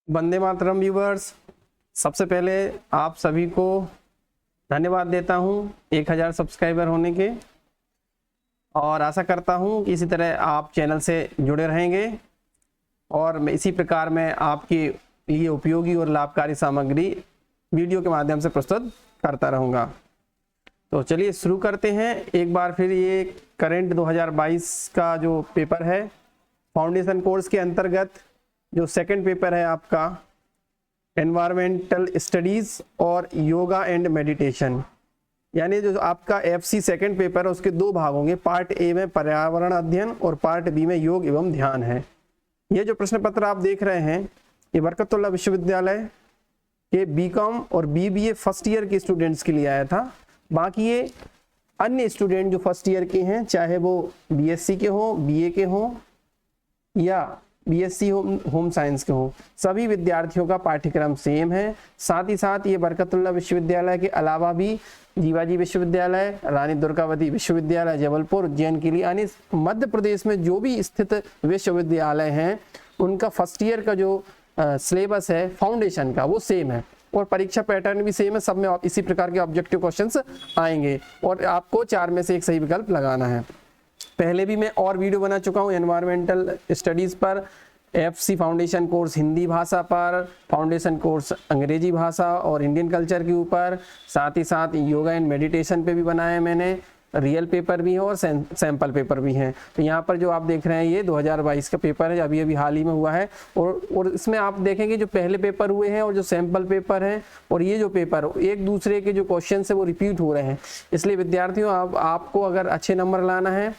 Vande Mataram viewers, सबसे पहले आप सभी को धन्यवाद देता हूं 1000 सब्सक्राइबर होने के, और आशा करता हूं कि इसी तरह आप चैनल से जुड़े रहेंगे और मैं इसी प्रकार मैं आपके लिए उपयोगी और लाभकारी सामग्री वीडियो के माध्यम से प्रस्तुत करता रहूँगा। तो चलिए शुरू करते हैं। एक बार फिर ये करेंट 2022 का जो पेपर है, फाउंडेशन कोर्स के अंतर्गत जो सेकंड पेपर है आपका एनवायरमेंटल स्टडीज़ और योगा एंड मेडिटेशन, यानी जो आपका FC सेकंड पेपर है उसके दो भाग होंगे। पार्ट ए में पर्यावरण अध्ययन और पार्ट बी में योग एवं ध्यान है। ये जो प्रश्न पत्र आप देख रहे हैं ये बरकतुल्लाह विश्वविद्यालय के BCom और BBA फर्स्ट ईयर के स्टूडेंट्स के लिए आया था। बाकी ये अन्य स्टूडेंट जो फर्स्ट ईयर के हैं, चाहे वो BSc के हों, BA के हों या BSc होम साइंस के हों, सभी विद्यार्थियों का पाठ्यक्रम सेम है। साथ ही साथ ये बरकतुल्लाह विश्वविद्यालय के अलावा भी जीवाजी विश्वविद्यालय, रानी दुर्गावती विश्वविद्यालय जबलपुर, उज्जैन के लिए, यानी मध्य प्रदेश में जो भी स्थित विश्वविद्यालय हैं उनका फर्स्ट ईयर का जो सिलेबस है फाउंडेशन का वो सेम है और परीक्षा पैटर्न भी सेम है। सब में इसी प्रकार के ऑब्जेक्टिव क्वेश्चंस आएंगे और आपको 4 में से एक सही विकल्प लगाना है। पहले भी मैं और वीडियो बना चुका हूँ एनवायरमेंटल स्टडीज़ पर, FC फाउंडेशन कोर्स हिंदी भाषा पर, फाउंडेशन कोर्स अंग्रेजी भाषा और इंडियन कल्चर के ऊपर, साथ ही साथ योगा एंड मेडिटेशन पे भी बनाया मैंने। रियल पेपर भी है और सैंपल पेपर भी हैं। तो यहाँ पर जो आप देख रहे हैं ये 2022 का पेपर है, अभी हाल ही में हुआ है और इसमें आप देखेंगे जो पहले पेपर हुए हैं और जो सैंपल पेपर हैं और ये जो पेपर एक दूसरे के जो क्वेश्चन है वो रिपीट हो रहे हैं। इसलिए विद्यार्थियों आपको अगर अच्छे नंबर लाना है,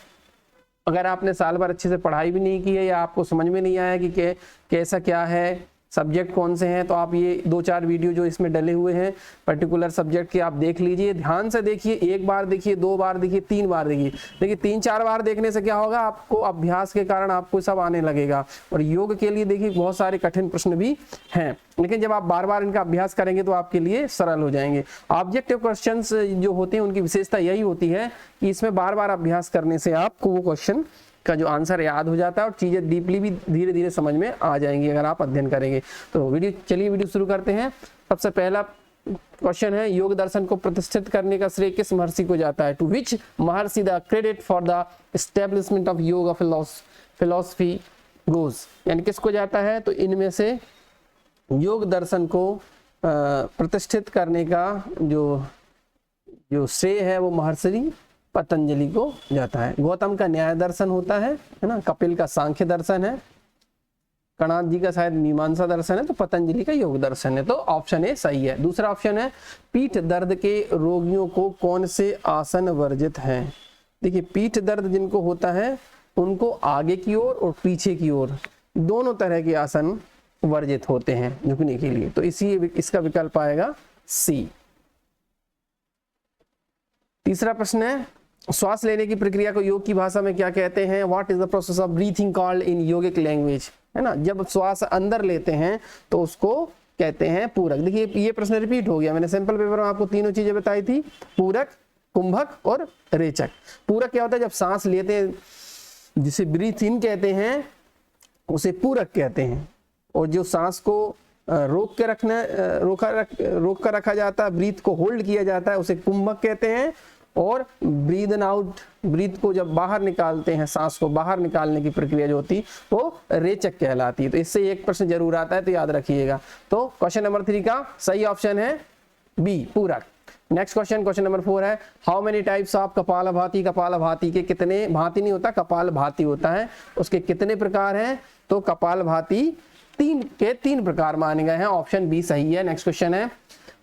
अगर आपने साल भर अच्छे से पढ़ाई भी नहीं की है या आपको समझ में नहीं आया कि कैसा क्या है, सब्जेक्ट कौन से हैं, तो आप ये 2-4 वीडियो जो इसमें डले हुए हैं पर्टिकुलर सब्जेक्ट के आप देख लीजिए, ध्यान से देखिए। 1 बार देखिए, 2 बार देखिए, 3 बार देखिए। देखिए 3-4 बार देखने से क्या होगा, आपको अभ्यास के कारण आपको सब आने लगेगा। और योग के लिए देखिए बहुत सारे कठिन प्रश्न भी हैं, लेकिन जब आप बार बार इनका अभ्यास करेंगे तो आपके लिए सरल हो जाएंगे। ऑब्जेक्टिव क्वेश्चंस जो होते हैं उनकी विशेषता यही होती है कि इसमें बार बार अभ्यास करने से आपको वो क्वेश्चन का जो आंसर याद हो जाता है और चीज़ें डीपली भी धीरे धीरे समझ में आ जाएंगी अगर आप अध्ययन करेंगे। तो वीडियो शुरू करते हैं। सबसे पहला क्वेश्चन है, योग दर्शन को प्रतिष्ठित करने का श्रेय किस महर्षि को जाता है? To which Maharshi the credit for the establishment of yoga philosophy goes, यानी किसको जाता है? तो इनमें से योग दर्शन को प्रतिष्ठित करने का जो श्रेय है वो महर्षि पतंजलि को जाता है। गौतम का न्याय दर्शन होता है ना, कपिल का सांख्य दर्शन है, कणाद जी का शायद मीमांसा दर्शन है, तो पतंजलि का योग दर्शन है। तो ऑप्शन ए सही है। दूसरा ऑप्शन है, पीठ दर्द के रोगियों को कौन से आसन वर्जित हैं? देखिए पीठ दर्द जिनको होता है उनको आगे की ओर और पीछे की ओर दोनों तरह के आसन वर्जित होते हैं झुकने के लिए, तो इसका विकल्प आएगा सी। तीसरा प्रश्न है, श्वास लेने की प्रक्रिया को योग की भाषा में क्या कहते हैं? What is the process of breathing called in yogic language, है ना। जब श्वास अंदर लेते हैं तो उसको कहते हैं पूरक। देखिए ये प्रश्न रिपीट हो गया, मैंने सैंपल पेपर में आपको तीनों चीजें बताई थी, पूरक, कुंभक और रेचक। पूरक क्या होता है? जब सांस लेते हैं जिसे ब्रीथ इन कहते हैं उसे पूरक कहते हैं, और जो सांस को रोक कर रखा जाता है, ब्रीथ को होल्ड किया जाता है, उसे कुंभक कहते हैं। और ब्रीद आउट, ब्रीथ को जब बाहर निकालते हैं, सांस को बाहर निकालने की प्रक्रिया जो होती है वो रेचक कहलाती है। तो इससे एक प्रश्न जरूर आता है, तो याद रखिएगा। तो क्वेश्चन नंबर 3 का सही ऑप्शन है बी, पूरक। नेक्स्ट क्वेश्चन नंबर 4 है, how many types of kapalbhati? Kapalbhati के कितने, भांति नहीं होता, कपालभाति होता है, उसके कितने प्रकार हैं? तो कपालभाति 3 प्रकार माने गए हैं। ऑप्शन बी सही है। नेक्स्ट क्वेश्चन है,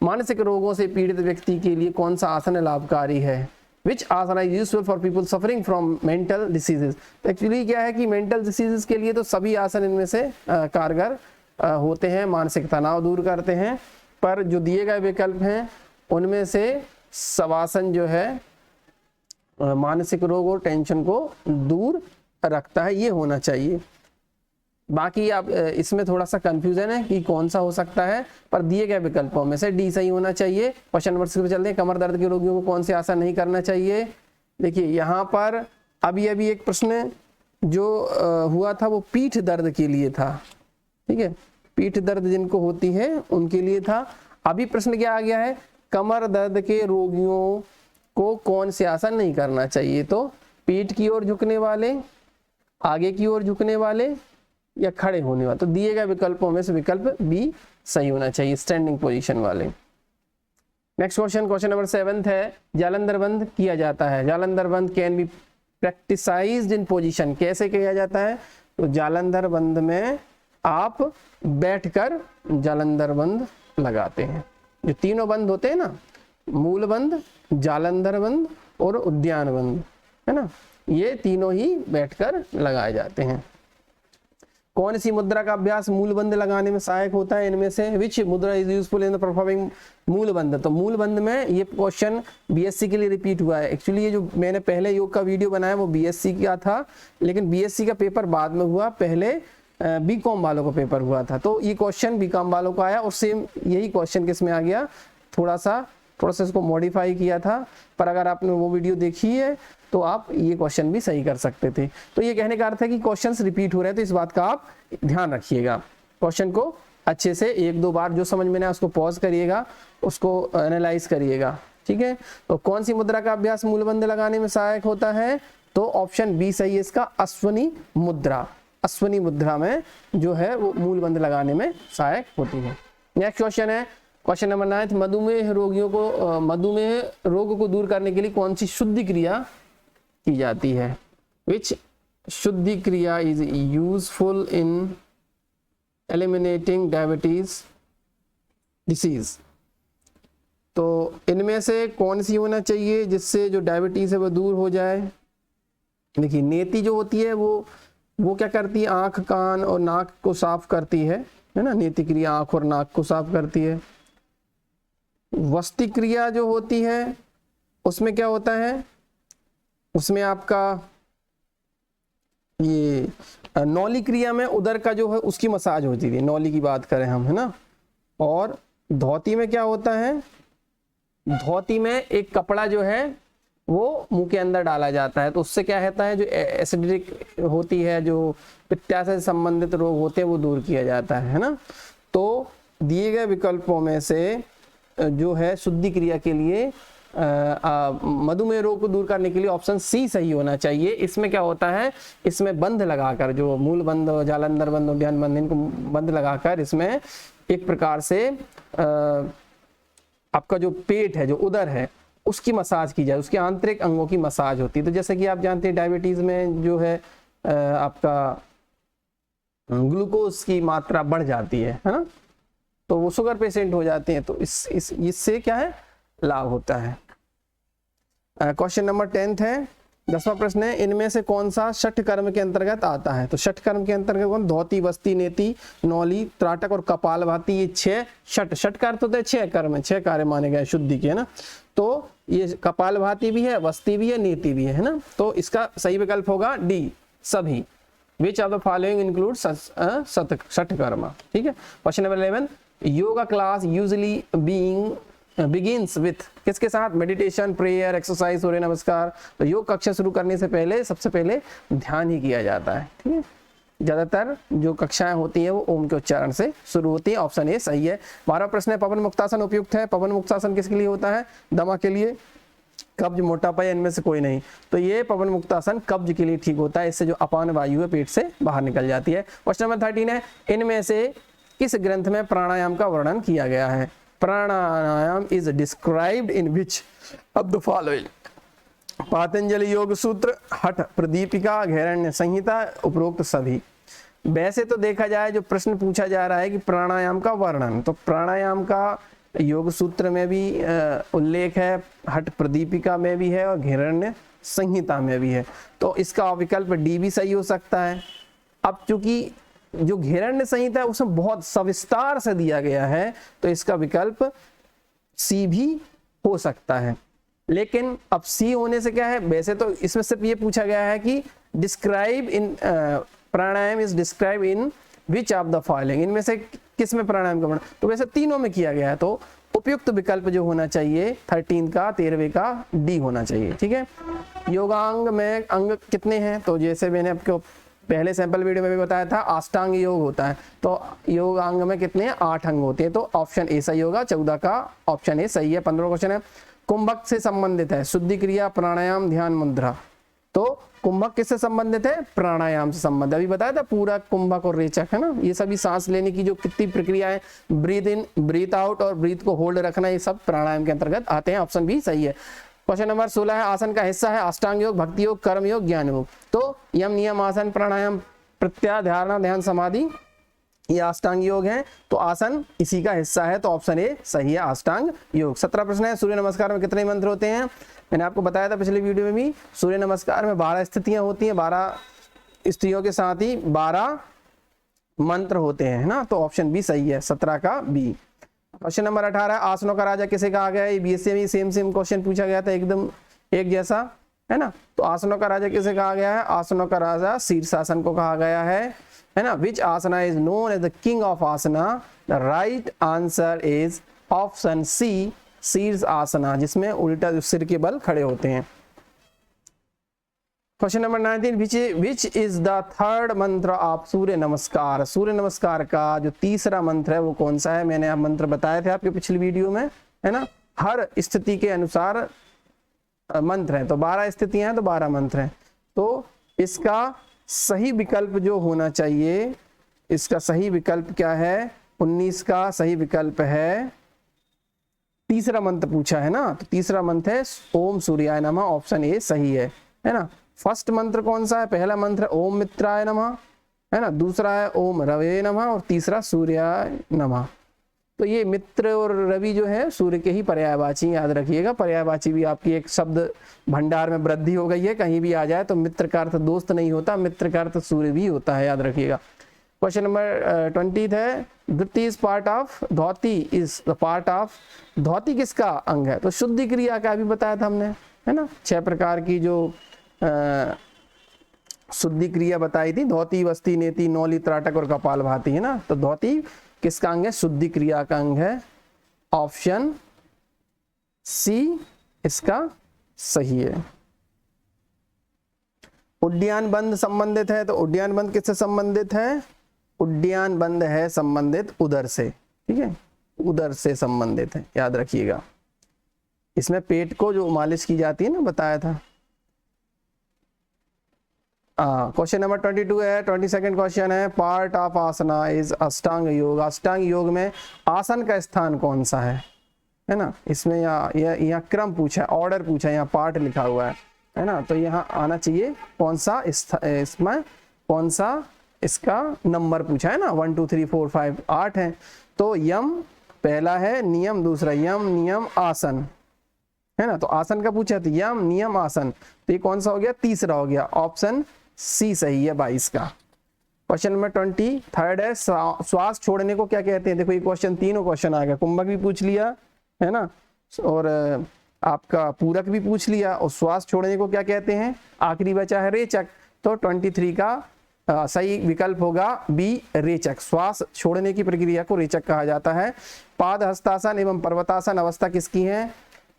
मानसिक रोगों से पीड़ित व्यक्ति के लिए कौन सा आसन लाभकारी है? विच आसन is useful for people suffering from mental diseases? Actually क्या है कि मेंटल डिसीजेज के लिए तो सभी आसन इनमें से कारगर होते हैं, मानसिक तनाव दूर करते हैं, पर जो दिए गए विकल्प हैं उनमें से शवासन जो है मानसिक रोग और टेंशन को दूर रखता है, ये होना चाहिए। बाकी आप इसमें थोड़ा सा कंफ्यूजन है कि कौन सा हो सकता है, पर दिए गए विकल्पों में से डी सही होना चाहिए। क्वेश्चन नंबर 6 पे चलते हैं, कमर दर्द के रोगियों को कौन से आसन नहीं करना चाहिए? देखिए यहाँ पर अभी एक प्रश्न जो हुआ था वो पीठ दर्द के लिए था, ठीक है। पीठ दर्द जिनको होती है उनके लिए था। अभी प्रश्न क्या आ गया है, कमर दर्द के रोगियों को कौन से आसन नहीं करना चाहिए, तो पीठ की ओर झुकने वाले, आगे की ओर झुकने वाले या खड़े होने वाले। तो दिए गए विकल्पों में से विकल्प बी सही होना चाहिए, स्टैंडिंग पोजीशन वाले। नेक्स्ट क्वेश्चन, क्वेश्चन नंबर 7 है, जालंधर बंद किया जाता है। जालंधर बंद can be practised in position, कैसे किया जाता है, तो जालंधर बंद में आप बैठकर जालंधर बंद लगाते हैं। जो तीनों बंद होते हैं ना, मूल बंद, जालंधर बंद और उद्यान बंद, है ना, ये तीनों ही बैठकर लगाए जाते हैं। कौन सी मुद्रा का अभ्यास मूल बंद लगाने में सहायक होता है, इनमें से विच मुद्रा is useful in the performing मूल बंद। तो मूल बंद में ये क्वेश्चन बीएससी के लिए रिपीट हुआ है। एक्चुअली ये जो मैंने पहले योग का वीडियो बनाया वो बीएससी का था, लेकिन बीएससी का पेपर बाद में हुआ, पहले बीकॉम वालों का पेपर हुआ था। तो ये क्वेश्चन बीकॉम वालों का आया और सेम यही क्वेश्चन किसमें आ गया, थोड़ा सा इसको मॉडिफाई किया था। पर अगर आपने वो वीडियो देखी है तो आप ये क्वेश्चन भी सही कर सकते थे। तो ये कहने का अर्थ है कि क्वेश्चंस रिपीट हो रहे हैं, तो इस बात का आप ध्यान रखिएगा। क्वेश्चन को अच्छे से एक दो बार जो समझ में ना उसको पॉज करिएगा, उसको एनालाइज करिएगा, ठीक है। तो कौन सी मुद्रा का अभ्यास मूलबंद लगाने में सहायक होता है, तो ऑप्शन बी सही है इसका, अश्वनी मुद्रा। अश्वनी मुद्रा में जो है वो मूलबंद लगाने में सहायक होती है। नेक्स्ट क्वेश्चन है, क्वेश्चन नंबर 9, मधुमेह रोगियों को मधुमेह रोग को दूर करने के लिए कौन सी शुद्धि क्रिया की जाती है, विच शुद्धि क्रिया is useful in eliminating diabetes disease. तो इनमें से कौन सी होना चाहिए जिससे जो डायबिटीज है वो दूर हो जाए। देखिए नेति जो होती है वो क्या करती है, आंख कान और नाक को साफ करती है ना, नेति क्रिया आंख और नाक को साफ करती है। वस्ति क्रिया जो होती है उसमें क्या होता है, उसमें आपका ये नौली क्रिया में उदर का जो है उसकी मसाज होती थी, नौली की बात करें हम, है ना। और धोती में क्या होता है, धोती में एक कपड़ा जो है वो मुंह के अंदर डाला जाता है, तो उससे क्या होता है, जो एसिडिक होती है, जो पित्ताशय से संबंधित रोग होते हैं वो दूर किया जाता है ना। तो दिए गए विकल्पों में से जो है शुद्धि क्रिया के लिए मधुमेह रोग को दूर करने के लिए ऑप्शन सी सही होना चाहिए। इसमें क्या होता है, इसमें बंध लगाकर, जो मूल बंध, जालंधर बंध, उद्यान बंध, इनको बंध लगाकर इसमें एक प्रकार से आपका जो पेट है, जो उदर है, उसकी मसाज की जाए, उसके आंतरिक अंगों की मसाज होती है। तो जैसे कि आप जानते हैं डायबिटीज में जो है आपका ग्लूकोज की मात्रा बढ़ जाती है ना, तो वो शुगर पेशेंट हो जाते हैं, तो इससे क्या है, लाभ होता है। क्वेश्चन नंबर 10 है, 10वां प्रश्न है, इनमें से कौन सा षठ कर्म के अंतर्गत आता है। तो षठ कर्म के अंतर्गत कौन, धोती, वस्ती, नेति, नौली, त्राटक और कपालभाति, ये 6 षठ का अर्थ होता है 6 कर्म, 6 कार्य माने गए शुद्धि के, है ना। तो ये कपालभाति भी है, वस्ती भी है, नेति भी है ना। तो इसका सही विकल्प होगा डी, सभी। Which of the following include षठ कर्म, ठीक है। Question number 11, yoga class usually begins with, किसके साथ, मेडिटेशन, प्रेयर, एक्सरसाइज, सूर्य नमस्कार। तो योग कक्षा शुरू करने से पहले सबसे पहले ध्यान ही किया जाता है, ठीक है। ज्यादातर जो कक्षाएं होती हैं वो ओम के उच्चारण से शुरू होती है, ऑप्शन ए सही है। 12वां प्रश्न है, पवन मुक्तासन उपयुक्त है। पवन मुक्तासन किसके लिए होता है, दमा के लिए, कब्ज, मोटापा, इनमें से कोई नहीं। तो ये पवन मुक्तासन कब्ज के लिए ठीक होता है, इससे जो अपान वायु है पेट से बाहर निकल जाती है। क्वेश्चन नंबर 13 है, इनमें से किस ग्रंथ में प्राणायाम का वर्णन किया गया है। Pranayama is described in which of the following, Patanjali Yoga Sutra, हठ प्रदीपिका, घैरण्य संहिता, उपरोक्त सभी। वैसे तो देखा जाए जो प्रश्न पूछा जा रहा है कि प्राणायाम का वर्णन, तो प्राणायाम का योग सूत्र में भी उल्लेख है, हठ प्रदीपिका में भी है और घैरण्य संहिता में भी है। तो इसका विकल्प डी भी सही हो सकता है। अब चूंकि जो घैरण्य संहिता है उसमें बहुत सविस्तार से दिया गया है, तो इसका विकल्प सी भी हो सकता है। लेकिन अब सी होने से क्या है, वैसे तो इसमें सिर्फ ये पूछा गया है कि describe in pranayama is describe in which of the following, इनमें से किस में प्राणायाम का वर्णन, तो वैसे तीनों में किया गया है। तो उपयुक्त विकल्प जो होना चाहिए 13 का 13वें का डी होना चाहिए, ठीक है। योगांग में अंग कितने हैं, तो जैसे मैंने आपको पहले सैंपल वीडियो में भी बताया था अष्टांग योग होता है, तो योग अंग में कितने 8 अंग होते हैं, तो ऑप्शन ए सही होगा, 14 का ऑप्शन ए सही है। 15 क्वेश्चन है, कुंभक से संबंधित है शुद्धि क्रिया, प्राणायाम, ध्यान, मुद्रा। तो कुंभक किससे संबंधित है, प्राणायाम से संबंधित। अभी बताया था पूरा कुंभक और रेचक है ना, ये सभी सांस लेने की जो कितनी प्रक्रिया है, ब्रीथ इन, ब्रीथ आउट और ब्रीथ को होल्ड रखना, ये सब प्राणायाम के अंतर्गत आते हैं। ऑप्शन बी सही है। क्वेश्चन नंबर 16 है, आसन का हिस्सा है अष्टांग योग, भक्ति योग, कर्म योग, ज्ञान योग। तो यम, नियम, आसन, प्राणायाम, प्रत्याहार, धारणा, ध्यान, समाधि, ये अष्टांग योग है, तो आसन इसी का हिस्सा है, तो ऑप्शन ए सही है, अष्टांग योग। 17 प्रश्न है, सूर्य नमस्कार में कितने मंत्र होते हैं। मैंने आपको बताया था पिछले वीडियो में भी, सूर्य नमस्कार में 12 स्थितियां होती हैं, 12 स्त्रियों के साथ ही 12 मंत्र होते हैं ना, तो ऑप्शन बी सही है, 17 का बी। क्वेश्चन नंबर 18, आसनों का राजा किसे कहा गया है। बीएससी में सेम क्वेश्चन पूछा गया था, एकदम एक जैसा है ना। तो आसनों का राजा किसे कहा गया है, आसनों का राजा शीर्षासन को कहा गया है ना। Which asana is known as the king of asana, the right answer is option C, shirshasana, जिसमें उल्टा सिर के बल खड़े होते हैं। Question number 19, which is the third मंत्र ऑफ सूर्य नमस्कार। सूर्य नमस्कार का जो तीसरा मंत्र है वो कौन सा है। मैंने आप मंत्र बताए थे आपके पिछली वीडियो में है ना, हर स्थिति के अनुसार मंत्र है, तो 12 स्थितियां हैं तो 12 मंत्र हैं। तो इसका सही विकल्प जो होना चाहिए, इसका सही विकल्प क्या है, 19 का सही विकल्प है तीसरा मंत्र पूछा है ना, तो तीसरा मंत्र है ओम सूर्याय नमः, ऑप्शन ए सही है ना। फर्स्ट मंत्र कौन सा है, पहला मंत्र ओम मित्राय नमः है ना, दूसरा है ओम रवे नमः और तीसरा सूर्याय नमः। तो ये मित्र और रवि जो है सूर्य के ही पर्यायवाची, याद रखिएगा। पर्यायवाची भी आपकी एक शब्द भंडार में वृद्धि हो गई है, कहीं भी आ जाए तो मित्र का अर्थ दोस्त नहीं होता, मित्र का अर्थ सूर्य भी होता है, याद रखिएगा। क्वेश्चन नंबर 20 है, dhriti is part of, dhauti is the part of, धौती किसका अंग है। तो शुद्धि क्रिया का भी बताया था हमने है ना, 6 प्रकार की जो शुद्धि क्रिया बताई थी, धौती, वस्ती, नेति, नौली, त्राटक और कपाल भाती है ना। तो धौती किसका अंग है, शुद्धि क्रिया का अंग है, ऑप्शन सी इसका सही है। उड्डयन बंद संबंधित है, तो उड्डयन बंद किससे संबंधित है, उड्डयन बंद है संबंधित उदर से, ठीक है, उदर से संबंधित है, याद रखिएगा। इसमें पेट को जो मालिश की जाती है ना, बताया था। क्वेश्चन नंबर 22 है, 22nd क्वेश्चन है, पार्ट ऑफ आसना इज अष्टांग योग। अष्टांग योग में आसन का स्थान कौन सा है ना। इसमें यहाँ क्रम पूछा है, ऑर्डर पूछा है, यहाँ पार्ट लिखा हुआ है ना, तो यहाँ आना चाहिए कौन सा, इसमें कौन सा इसका नंबर पूछा है ना, 1 2 3 4 5 8 है। तो यम पहला है, नियम दूसरा, यम नियम आसन है ना। तो आसन का पूछा है तो यम नियम आसन, तो ये कौन सा हो गया, तीसरा हो गया, ऑप्शन सी सही है 22 का। क्वेश्चन नंबर 23 है, श्वास छोड़ने को क्या कहते हैं। देखो ये क्वेश्चन, तीनों क्वेश्चन आ गया, कुंभक भी पूछ लिया है ना, और आपका पूरक भी पूछ लिया, और श्वास छोड़ने को क्या कहते हैं, आखिरी बचा है रेचक। तो 23 का सही विकल्प होगा बी, रेचक। श्वास छोड़ने की प्रक्रिया को रेचक कहा जाता है। पाद हस्तासन एवं पर्वतासन अवस्था किसकी है,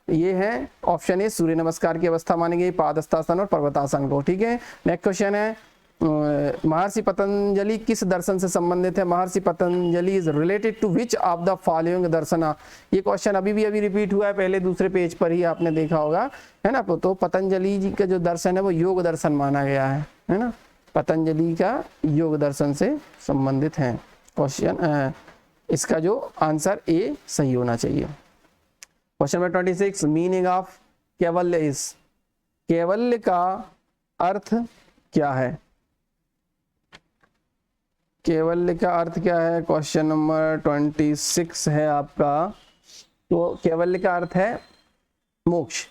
ये है ऑप्शन ए, सूर्य नमस्कार की अवस्था मानी गई पाद हस्तासन और पर्वतासन को, ठीक है। नेक्स्ट क्वेश्चन है, महर्षि पतंजलि किस दर्शन से संबंधित है। Maharishi Patanjali is related to which of the following darshana. ये क्वेश्चन अभी रिपीट हुआ है, पहले दूसरे पेज पर ही आपने देखा होगा है ना। तो पतंजलि जी का जो दर्शन है वो योग दर्शन माना गया है ना, पतंजलि का योग दर्शन से संबंधित है। क्वेश्चन इसका जो आंसर ए सही होना चाहिए। Question number 26, meaning of Kaivalya is. कैवल्य का अर्थ क्या है, कैवल्य का अर्थ क्या है। क्वेश्चन नंबर 26 है आपका, तो कैवल्य का अर्थ है मोक्ष,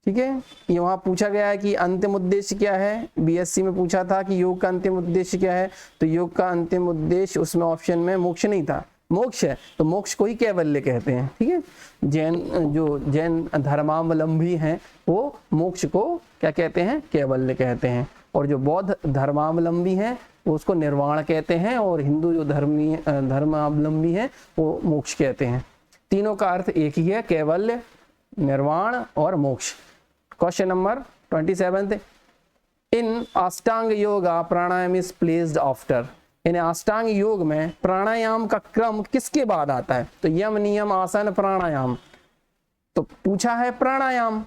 ठीक है। ये वहां पूछा गया है कि अंतिम उद्देश्य क्या है, बीएससी में पूछा था कि योग का अंतिम उद्देश्य क्या है, तो योग का अंतिम उद्देश्य उसमें ऑप्शन में मोक्ष नहीं था, मोक्ष है, तो मोक्ष को ही कैवल्य कहते हैं, ठीक है। जैन धर्मावलंबी हैं वो मोक्ष को क्या कहते हैं, कैवल्य कहते हैं, और जो बौद्ध धर्मावलंबी हैं वो उसको निर्वाण कहते हैं, और हिंदू जो धर्मावलंबी हैं वो मोक्ष कहते हैं। तीनों का अर्थ एक ही है, कैवल्य, निर्वाण और मोक्ष। Question number 27, in Ashtanga yoga pranayama is placed after, इन अष्टांग योग में प्राणायाम का क्रम किसके बाद आता है? तो यम नियम आसन प्राणायाम, तो पूछा है प्राणायाम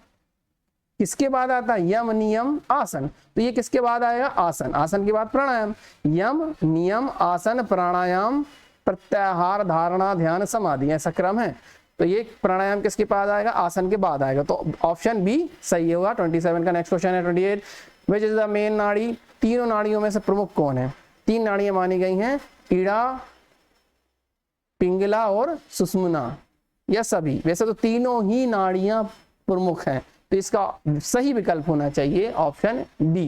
किसके बाद आता है? यम नियम आसन, तो ये किसके बाद आएगा? आसन, आसन के बाद प्राणायाम। यम नियम आसन प्राणायाम प्रत्याहार धारणा ध्यान समाधि, ऐसा क्रम है। तो ये प्राणायाम किसके बाद आएगा? आसन के बाद आएगा। तो ऑप्शन बी सही होगा 27 का। नेक्स्ट क्वेश्चन है 28, विच इज द मेन नाड़ी, तीनों नाड़ियों में से प्रमुख कौन है? तीन नाड़ियां मानी गई हैं, इड़ा, पिंगला और सुषुम्ना, यह सभी। वैसे तो तीनों ही नाड़ियां प्रमुख हैं, तो इसका सही विकल्प होना चाहिए ऑप्शन डी।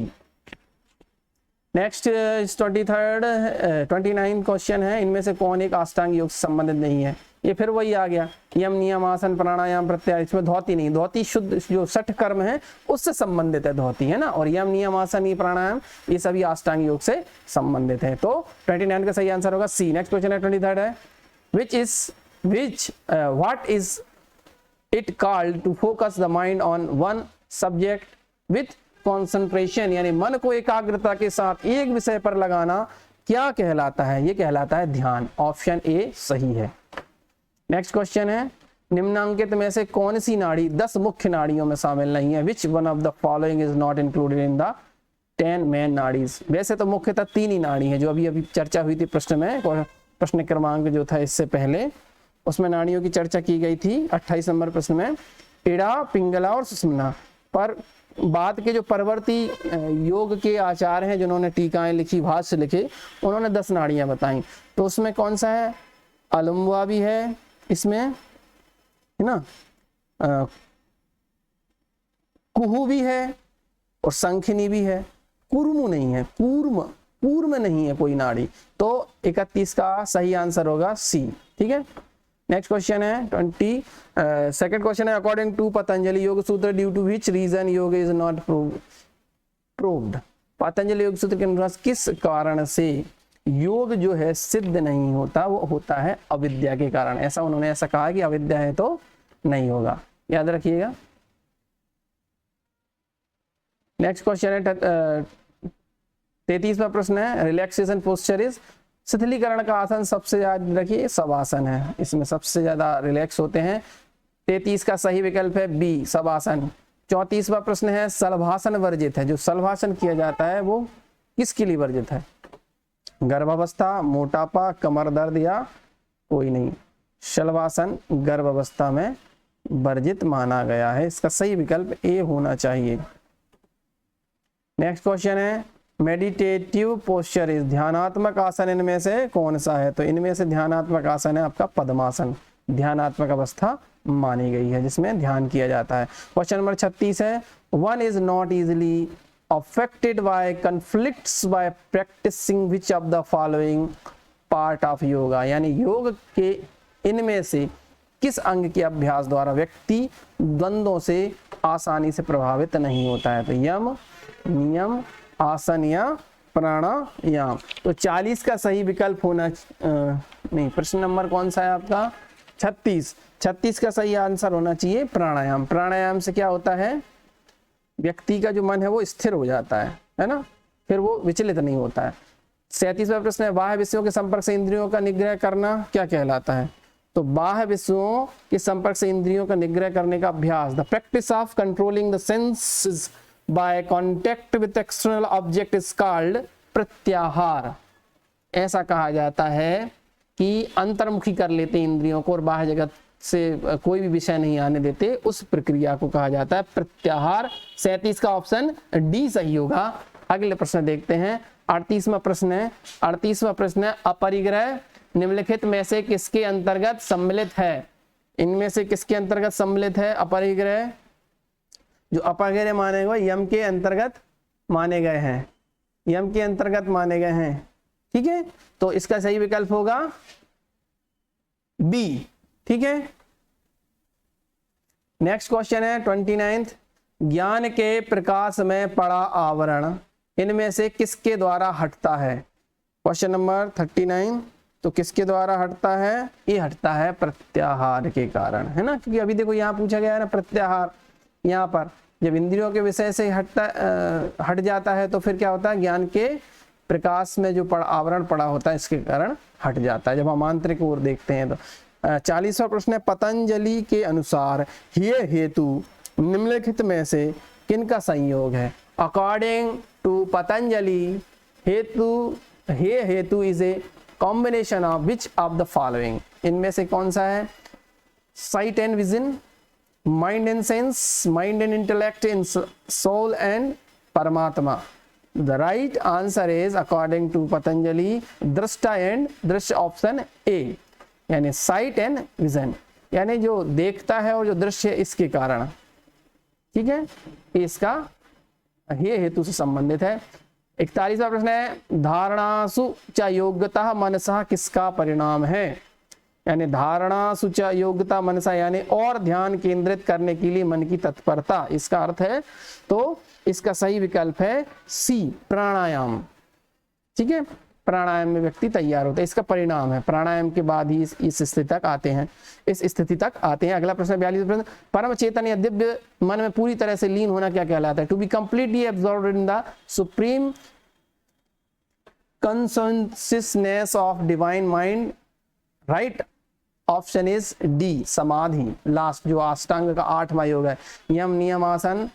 नेक्स्ट 29 क्वेश्चन है, इनमें से कौन एक अष्टांग योग से संबंधित नहीं है? ये फिर वही आ गया, यम नियम आसन प्राणायाम प्रत्याहार, इसमें धौती नहीं, धौती शुद्ध जो 60 कर्म है उससे संबंधित है धौती, है ना। और यम नियम आसन ये प्राणायाम ये सभी अष्टांग योग से संबंधित है। तो 29 का सही आंसर होगा सी। नेक्स्ट क्वेश्चन है 23 है, what is it called to focus the mind on one subject with concentration, यानी मन को एकाग्रता के साथ एक विषय पर लगाना क्या कहलाता है? ये कहलाता है ध्यान। ऑप्शन ए सही है। नेक्स्ट क्वेश्चन है, निम्नांकित में से कौन सी नाड़ी 10 मुख्य नाड़ियों में शामिल नहीं है? Which one of the following is not included in the 10 main nadis. वैसे तो मुख्यतः 3 ही नाड़ी है जो अभी चर्चा हुई थी प्रश्न में, प्रश्न क्रमांक जो था इससे पहले उसमें नाड़ियों की चर्चा की गई थी 28 नंबर प्रश्न में, इड़ा, पिंगला और सुषुम्ना। पर बाद के जो परवर्ती योग के आचार्य हैं जिन्होंने टीकाएं लिखी, भाष्य लिखे, उन्होंने 10 नाड़ियां बताई। तो उसमें कौन सा है? अलुम्बा भी है इसमें, है ना, कुहू भी है और संखिनी भी है, कूर्म नहीं है, कूर्म नहीं है कोई नाड़ी। तो 31 का सही आंसर होगा सी। ठीक है। नेक्स्ट क्वेश्चन है 22nd क्वेश्चन है, अकॉर्डिंग टू पतंजलि योग सूत्र ड्यू टू विच रीजन योग इज नॉट प्रूव्ड। पतंजलि योग सूत्र के अनुसार किस कारण से योग जो है सिद्ध नहीं होता? वो होता है अविद्या के कारण। ऐसा उन्होंने ऐसा कहा कि अविद्या है तो नहीं होगा, याद रखिएगा। नेक्स्ट क्वेश्चन है 33वां प्रश्न है, रिलैक्सेशन पोस्चर इज, शिथिलीकरण का आसन सबसे ज्यादा रखिए शवासन है, इसमें सबसे ज्यादा रिलैक्स होते हैं। 33 का सही विकल्प है बी शवासन। 34वां प्रश्न है, शलभासन वर्जित है, जो शलभासन किया जाता है वो किसके लिए वर्जित है? गर्भावस्था, मोटापा, कमर दर्द या कोई नहीं। शलभासन गर्भावस्था में वर्जित माना गया है, इसका सही विकल्प ए होना चाहिए। नेक्स्ट क्वेश्चन है, मेडिटेटिव पोस्चर इज, ध्यानात्मक आसन इनमें से कौन सा है? तो इनमें से ध्यानात्मक आसन है आपका पद्मासन, ध्यानात्मक अवस्था मानी गई है जिसमें ध्यान किया जाता है। क्वेश्चन नंबर 36 है, one is not easily affected by conflicts by practicing which of the following part of yoga, यानी योग के इनमें से किस अंग के अभ्यास द्वारा व्यक्ति द्वंद्वों से आसानी से प्रभावित नहीं होता है? तो यम नियम आसन या प्राणायाम। तो 40 का सही विकल्प होना नहीं, प्रश्न नंबर कौन सा है आपका? 36 का सही आंसर होना चाहिए प्राणायाम। प्राणायाम से क्या होता है? व्यक्ति का जो मन है वो स्थिर हो जाता है ना, फिर वो विचलित नहीं होता है। 37वां प्रश्न है, बाह्य विषयों के संपर्क से इंद्रियों का निग्रह करना क्या कहलाता है? तो बाह्य विषयों के संपर्क से इंद्रियों का निग्रह करने का अभ्यास, the practice of controlling the senses by contact with external object is called pratyahara. ऐसा कहा जाता है कि अंतर्मुखी कर लेते इंद्रियों को और बाह्य जगत से कोई भी विषय नहीं आने देते, उस प्रक्रिया को कहा जाता है प्रत्याहार। 37 का ऑप्शन डी सही होगा। अगले प्रश्न देखते हैं, 38वां प्रश्न है। 38वां प्रश्न है, अपरिग्रह निम्नलिखित में से किसके अंतर्गत सम्मिलित है? इनमें से किसके अंतर्गत सम्मिलित है अपरिग्रह? जो अपरिग्रह माने गए यम के अंतर्गत माने गए हैं, यम के अंतर्गत माने गए हैं। ठीक है, तो इसका सही विकल्प होगा बी। ठीक है। नेक्स्ट क्वेश्चन है 29th, ज्ञान के प्रकाश में पड़ा आवरण इनमें से किसके द्वारा हटता है? क्वेश्चन नंबर 39, तो किसके द्वारा हटता है? ये हटता है प्रत्याहार के कारण, है ना, क्योंकि अभी देखो यहाँ पूछा गया है ना प्रत्याहार, यहाँ पर जब इंद्रियों के विषय से हट जाता है तो फिर क्या होता है, ज्ञान के प्रकाश में जो आवरण पड़ा होता है इसके कारण हट जाता है, जब हम आंतरिक ओर देखते हैं तो। 40वां प्रश्न है, पतंजलि के अनुसार ये हेतु निम्नलिखित में से किनका संयोग है? According to Patanjali hetu is a combination of which of the following, इनमें से कौन सा है? Sight and vision, mind and sense, mind and intellect, in soul and Paramatma. The right answer is according to Patanjali drashta and दृश्य, ऑप्शन ए, यानी site and vision, यानी जो देखता है और जो दृश्य है इसके कारण, ठीक है, इसका ये हेतु से संबंधित है। 41वां प्रश्न है, धारणासु च योग्यता मनसा किसका परिणाम है? यानी धारणासु च योग्यता मनसा यानी और ध्यान केंद्रित करने के लिए मन की तत्परता, इसका अर्थ है, तो इसका सही विकल्प है सी, प्राणायाम। ठीक है, प्राणायाम में व्यक्ति तैयार होता है, इसका परिणाम है, प्राणायाम के बाद ही इस स्थिति तक आते हैं, इस स्थिति तक आते हैं। अगला प्रश्न 42वां प्रश्न, परम चेतन या दिव्य मन में पूरी तरह से लीन होना क्या कहलाता है? To be completely absorbed in the supreme consciousness of divine mind. Right option is D, samadhi. Last जो अष्टांग का 8वां योग है, यम, नियम, आसन,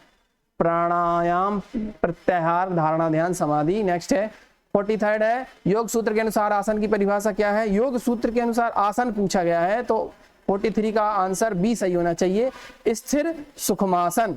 प्राणायाम, प्रत्याहार, धारणा, ध्यान, समाधि। नेक्स्ट है 43rd है, योग सूत्र के अनुसार आसन की परिभाषा क्या है? योग सूत्र के अनुसार आसन पूछा गया है, तो 43 का आंसर बी सही होना चाहिए, स्थिर सुखमासन,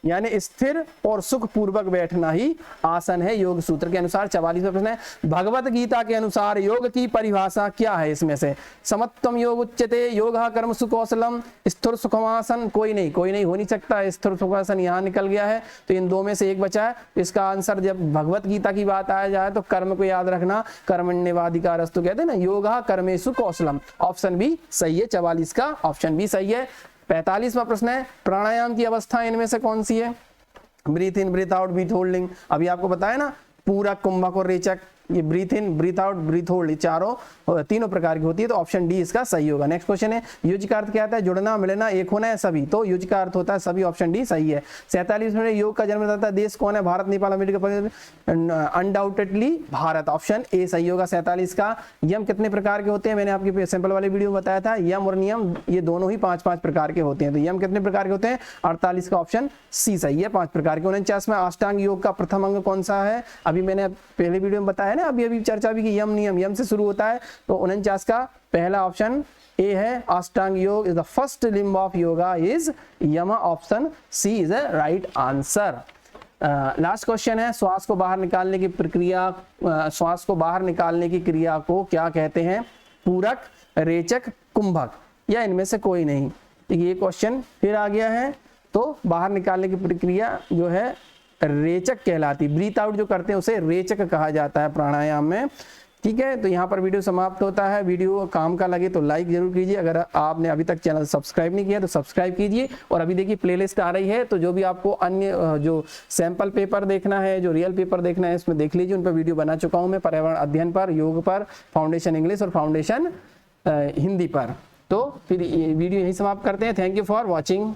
यानी स्थिर और सुख पूर्वक बैठना ही आसन है योग सूत्र के अनुसार। 44वां प्रश्न है, भगवत गीता के अनुसार योग की परिभाषा क्या है? इसमें से समत्वम योग उच्यते, योगः कर्म सुकौशलम, स्थिर सुखमासन, कोई नहीं हो नहीं सकता, स्थिर सुखमासन यहाँ निकल गया है, तो इन दो में से एक बचा है। इसका आंसर जब भगवत गीता की बात आया जाए तो कर्म को याद रखना, कर्मण्येवाधिकारस्तु कहते हैं ना, योगः कर्मेषु कौशलम, ऑप्शन बी सही है, 44 का ऑप्शन बी सही है। 45वां प्रश्न है, प्राणायाम की अवस्था इनमें से कौन सी है? ब्रीथ इन, ब्रीथ आउट, ब्रीथ होल्डिंग, अभी आपको बताया ना, पूरक, कुंभक और रेचक, ये ब्रीथ इन, ब्रीथ आउट, ब्रीथ होल्ड, ये तीनों प्रकार की होती है, तो ऑप्शन डी इसका सही होगा। नेक्स्ट क्वेश्चन है, युज का अर्थ क्या होता है? जुड़ना, मिलना, एक होना है सभी, तो युज का अर्थ होता है सभी, ऑप्शन डी सही है। 47 में योग का जन्मदाता देश कौन है? Bharat, Nepal, America, undoubtedly Bharat, option A सही होगा 47 का। यम कितने प्रकार के होते हैं? मैंने आपके सैंपल वाले वीडियो में बताया था, यम और नियम ये दोनों ही 5-5 प्रकार के होते हैं, तो यम कितने प्रकार के होते हैं? 48 का ऑप्शन सी सही है, 5 प्रकार के। 49 में अष्टांग योग का प्रथम अंग कौन सा है? अभी मैंने पहले वीडियो में बताया ना, अभी चर्चा भी की, यम नियम, यम से शुरू होता है, तो 49 का पहला ऑप्शन ए है, ashtanga yoga is the first limb of yoga is yama, option C is the right answer. Last question है, श्वास को बाहर निकालने की प्रक्रिया, श्वास को बाहर निकालने की क्रिया को क्या कहते हैं? पूरक, रेचक, कुंभक, या इनमें से कोई नहीं? ये क्वेश्चन फिर आ गया है, तो बाहर निकालने की प्रक्रिया जो है रेचक कहलाती, ब्रीथ आउट जो करते हैं उसे रेचक कहा जाता है प्राणायाम में। ठीक है, तो यहाँ पर वीडियो समाप्त होता है। वीडियो काम का लगे तो लाइक जरूर कीजिए, अगर आपने अभी तक चैनल सब्सक्राइब नहीं किया तो सब्सक्राइब कीजिए। और अभी देखिए प्लेलिस्ट आ रही है, तो जो भी आपको अन्य जो सैंपल पेपर देखना है, जो रियल पेपर देखना है, इसमें देख लीजिए, उन पर वीडियो बना चुका हूँ मैं, पर्यावरण अध्ययन पर, योग पर, फाउंडेशन इंग्लिश और फाउंडेशन हिंदी पर। तो फिर ये वीडियो यही समाप्त करते हैं। Thank you for watching.